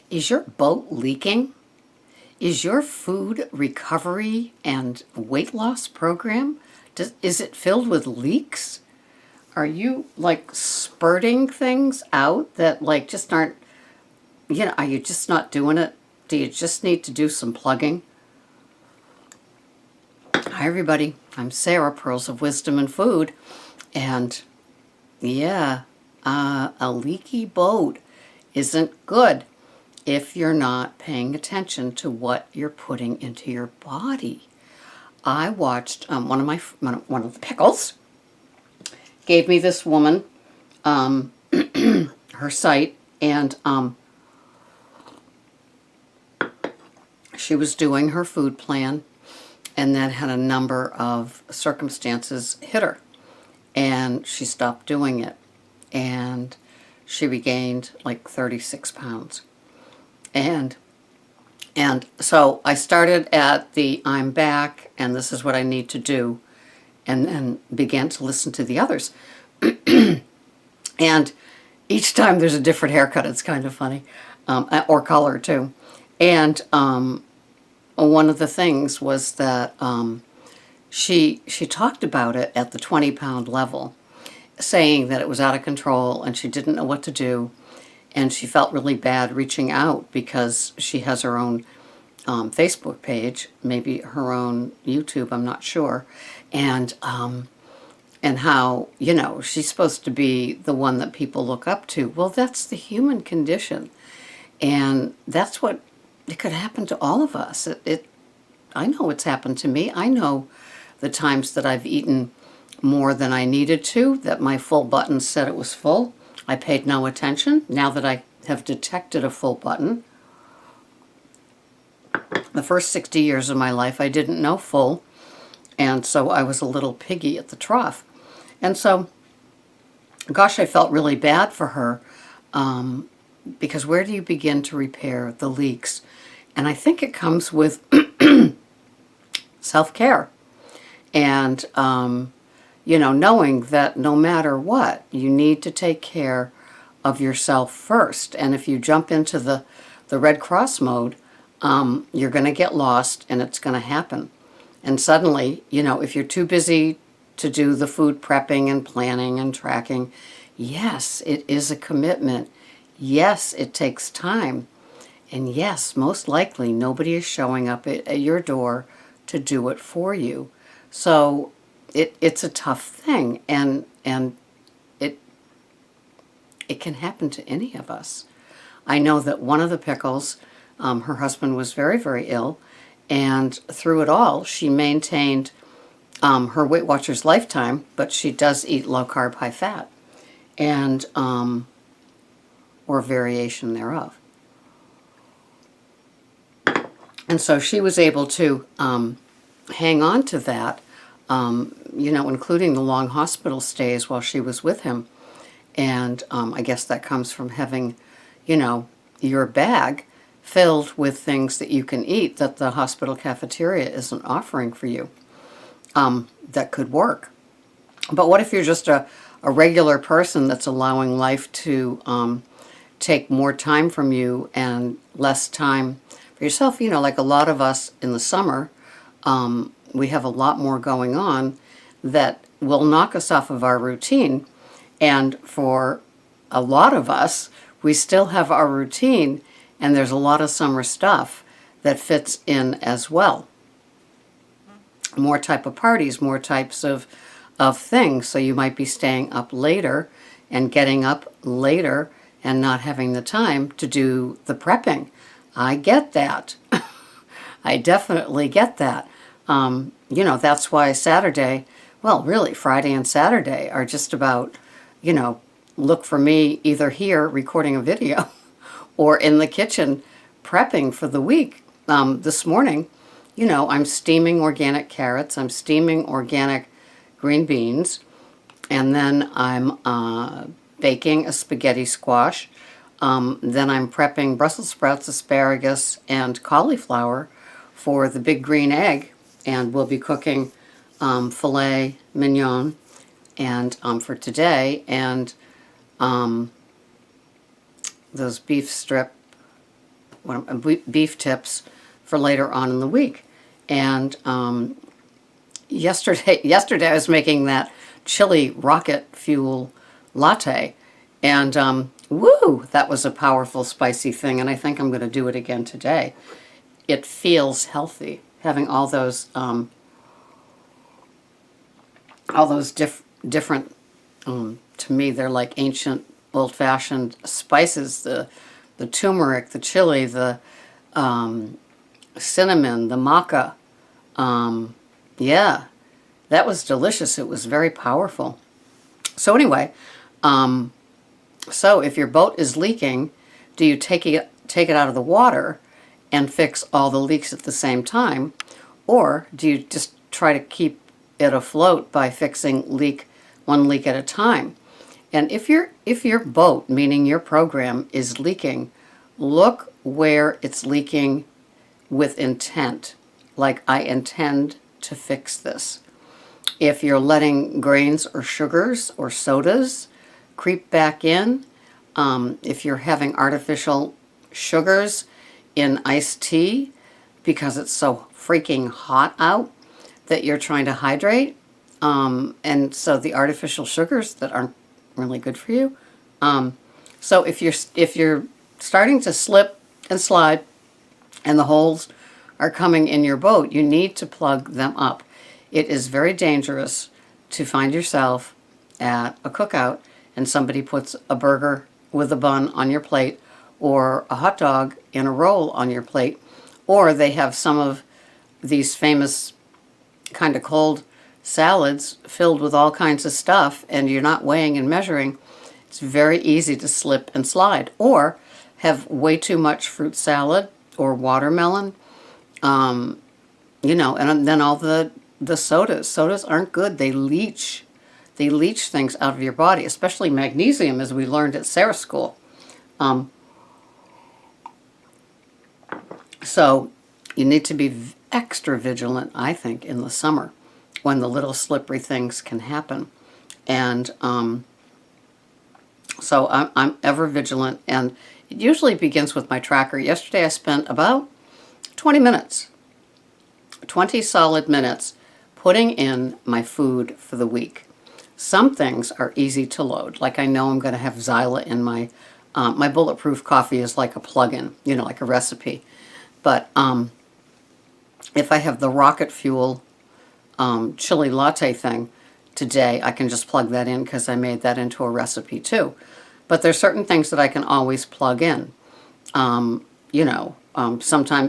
Is your boat leaking? Is your food recovery and weight loss program, is it filled with leaks? Are you like spurting things out that like just aren't, are you just not doing it? Do you just need to do some plugging? Hi everybody, I'm Sarah, Pearls of Wisdom and Food, and yeah, a leaky boat isn't good if you're not paying attention to what you're putting into your body. I watched one of the pickles gave me this woman her site, and she was doing her food plan, and then had a number of circumstances hit her, and she stopped doing it, and she regained like 36 pounds. And so I started at the I'm back and this is what I need to do, and then began to listen to the others. And each time there's a different haircut. It's kind of funny, or color too. And one of the things was that she talked about it at the 20-pound level, saying that it was out of control and she didn't know what to do. And she felt really bad reaching out because she has her own Facebook page, maybe her own YouTube, I'm not sure. And how, she's supposed to be the one that people look up to. Well, that's the human condition. And that's what, it could happen to all of us. I know it's happened to me. I know the times that I've eaten more than I needed to, that my full button said it was full. I paid no attention. Now that I have detected a full button, the first 60 years of my life I didn't know full, and so I was a little piggy at the trough. And so, gosh, I felt really bad for her, because where do you begin to repair the leaks? And I think it comes with self-care, and knowing that no matter what, you need to take care of yourself first. And if you jump into the Red Cross mode, you're going to get lost, and it's going to happen. And suddenly, if you're too busy to do the food prepping and planning and tracking, yes, it is a commitment. Yes, it takes time. And yes, most likely nobody is showing up at your door to do it for you. So it's a tough thing, and it can happen to any of us. I know that one of the pickles, her husband was very, very ill, and through it all, she maintained her Weight Watchers lifetime, but she does eat low carb, high fat, and or variation thereof. And so she was able to hang on to that, including the long hospital stays while she was with him. And I guess that comes from having, your bag filled with things that you can eat that the hospital cafeteria isn't offering for you, that could work. But what if you're just a regular person that's allowing life to take more time from you and less time for yourself? Like a lot of us in the summer, we have a lot more going on that will knock us off of our routine. And for a lot of us, we still have our routine, and there's a lot of summer stuff that fits in as well. More type of parties, more types of things. So you might be staying up later and getting up later and not having the time to do the prepping. I get that. I definitely get that. That's why Saturday, well, really Friday and Saturday are just about, look for me either here recording a video or in the kitchen prepping for the week. This morning, I'm steaming organic carrots, I'm steaming organic green beans, and then I'm baking a spaghetti squash. Then I'm prepping Brussels sprouts, asparagus, and cauliflower for the big green egg, and we'll be cooking filet mignon and for today, and those beef strip beef tips for later on in the week. And yesterday I was making that chili rocket fuel latte, and woo, that was a powerful spicy thing, and I think I'm going to do it again today. It feels healthy, having all those different, to me they're like ancient old-fashioned spices, the turmeric, the chili, the cinnamon, the maca. Yeah, that was delicious. It was very powerful. So anyway, so if your boat is leaking, do you take it out of the water and fix all the leaks at the same time? Or do you just try to keep it afloat by fixing one leak at a time? And if your boat, meaning your program, is leaking, look where it's leaking with intent. Like, I intend to fix this. If you're letting grains or sugars or sodas creep back in, if you're having artificial sugars in iced tea because it's so freaking hot out that you're trying to hydrate, and so the artificial sugars that aren't really good for you. So if you're starting to slip and slide and the holes are coming in your boat, you need to plug them up. It is very dangerous to find yourself at a cookout and somebody puts a burger with a bun on your plate, or a hot dog in a roll on your plate, or they have some of these famous kind of cold salads filled with all kinds of stuff, and you're not weighing and measuring. It's very easy to slip and slide, or have way too much fruit salad or watermelon, and then all the sodas aren't good. They leach things out of your body, especially magnesium, as we learned at Sarah School. So you need to be extra vigilant, I think, in the summer when the little slippery things can happen. And so I'm ever vigilant, and it usually begins with my tracker. Yesterday I spent about 20 solid minutes putting in my food for the week. Some things are easy to load, like I know I'm going to have Zyla in my bulletproof coffee is like a plug-in, like a recipe. But if I have the rocket fuel chili latte thing today, I can just plug that in because I made that into a recipe too. But there's certain things that I can always plug in. Sometimes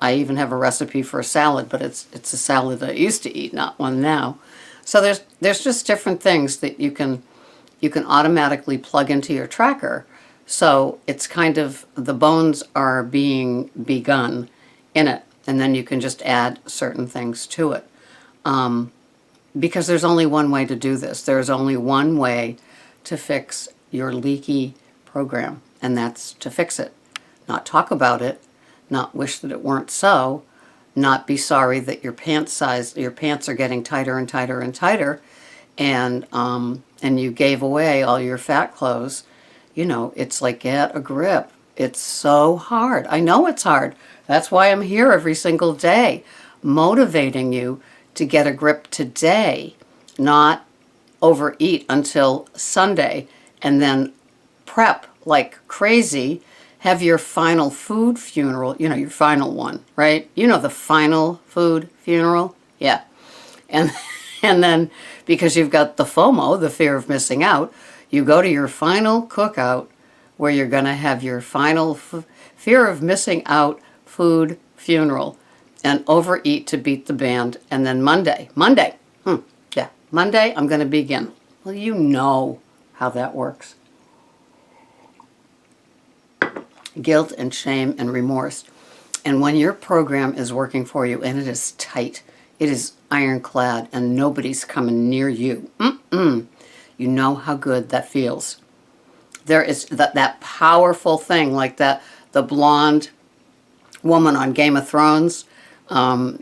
I even have a recipe for a salad, but it's a salad that I used to eat, not one now. So there's just different things that you can automatically plug into your tracker. So it's kind of, the bones are being begun in it, and then you can just add certain things to it. Because there's only one way to do this. There's only one way to fix your leaky program, and that's to fix it. Not talk about it, not wish that it weren't so, not be sorry that your pants are getting tighter and tighter and tighter, and you gave away all your fat clothes. It's like, get a grip. It's so hard. I know it's hard. That's why I'm here every single day, motivating you to get a grip today, not overeat until Sunday, and then prep like crazy, have your final food funeral, your final one, right? The final food funeral? Yeah. And then, because you've got the FOMO, the fear of missing out, you go to your final cookout where you're going to have your final fear of missing out food funeral and overeat to beat the band. And then Monday, Monday, I'm going to begin. Well, you know how that works. Guilt and shame and remorse. And when your program is working for you and it is tight, it is ironclad, and nobody's coming near you, you know how good that feels. There is that powerful thing, like the blonde woman on Game of Thrones.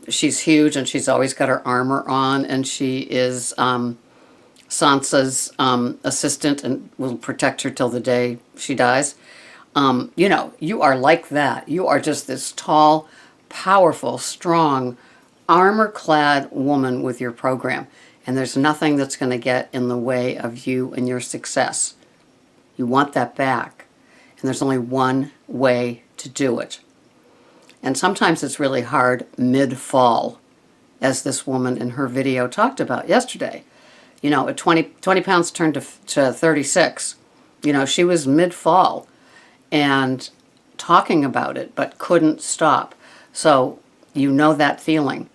She's huge, and she's always got her armor on, and she is Sansa's assistant and will protect her till the day she dies. You know, you are like that. You are just this tall, powerful, strong, armor-clad woman with your program. And there's nothing that's going to get in the way of you and your success. You want that back. And there's only one way to do it. And sometimes it's really hard mid-fall, as this woman in her video talked about yesterday. You know, at 20 pounds turned to 36. You know, she was mid-fall and talking about it, but couldn't stop. So you know that feeling.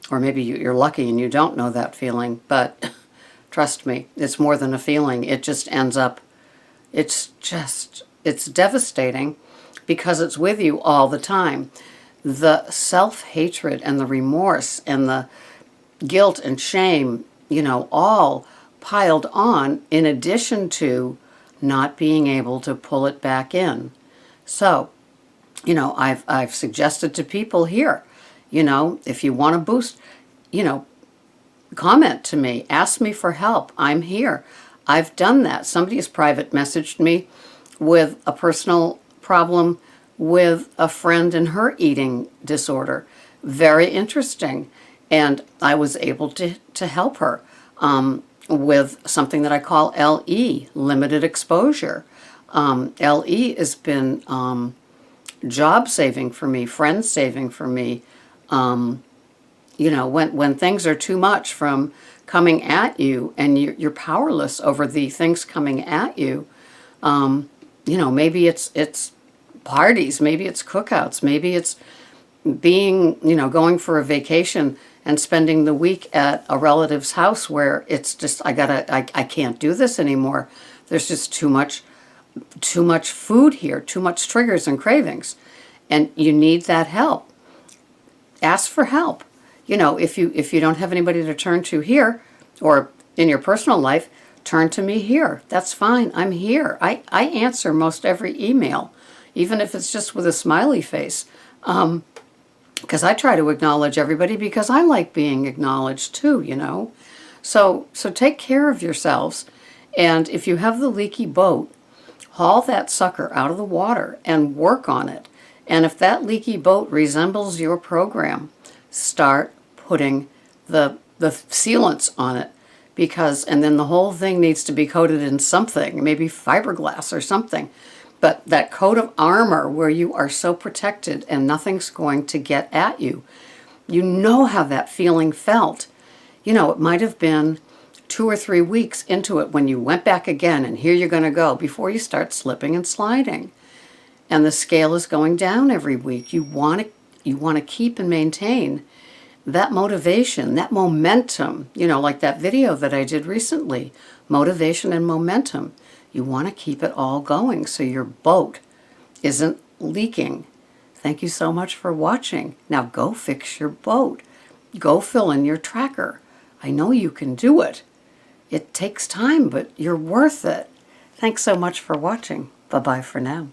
Or maybe you're lucky and you don't know that feeling, but trust me, it's more than a feeling. It just ends up, it's devastating because it's with you all the time. The self-hatred and the remorse and the guilt and shame, you know, all piled on in addition to not being able to pull it back in. So, you know, I've suggested to people here, you know, if you want to boost, you know, comment to me, ask me for help. I'm here. I've done that. Somebody has private messaged me with a personal problem with a friend and her eating disorder. Very interesting. And I was able to help her with something that I call LE, limited exposure. LE has been job saving for me, friend saving for me. You know, when things are too much from coming at you and you're powerless over the things coming at you, you know, maybe it's parties, maybe it's cookouts, maybe it's being, you know, going for a vacation and spending the week at a relative's house where it's just, I can't do this anymore. There's just too much food here, too much triggers and cravings, and you need that help. Ask for help. You know, if you don't have anybody to turn to here or in your personal life, turn to me here. That's fine. I'm here. I answer most every email, even if it's just with a smiley face, because I try to acknowledge everybody because I like being acknowledged too, you know. So take care of yourselves, and if you have the leaky boat, haul that sucker out of the water and work on it. And if that leaky boat resembles your program, start putting the sealants on it, and then the whole thing needs to be coated in something, maybe fiberglass or something. But that coat of armor where you are so protected and nothing's going to get at you. You know how that feeling felt. You know, it might have been 2 or 3 weeks into it when you went back again, and here you're going to go before you start slipping and sliding. And the scale is going down every week. You want to keep and maintain that motivation, that momentum, you know, like that video that I did recently, motivation and momentum. You want to keep it all going so your boat isn't leaking. Thank you so much for watching. Now go fix your boat. Go fill in your tracker. I know you can do it. It takes time, but you're worth it. Thanks so much for watching. Bye-bye for now.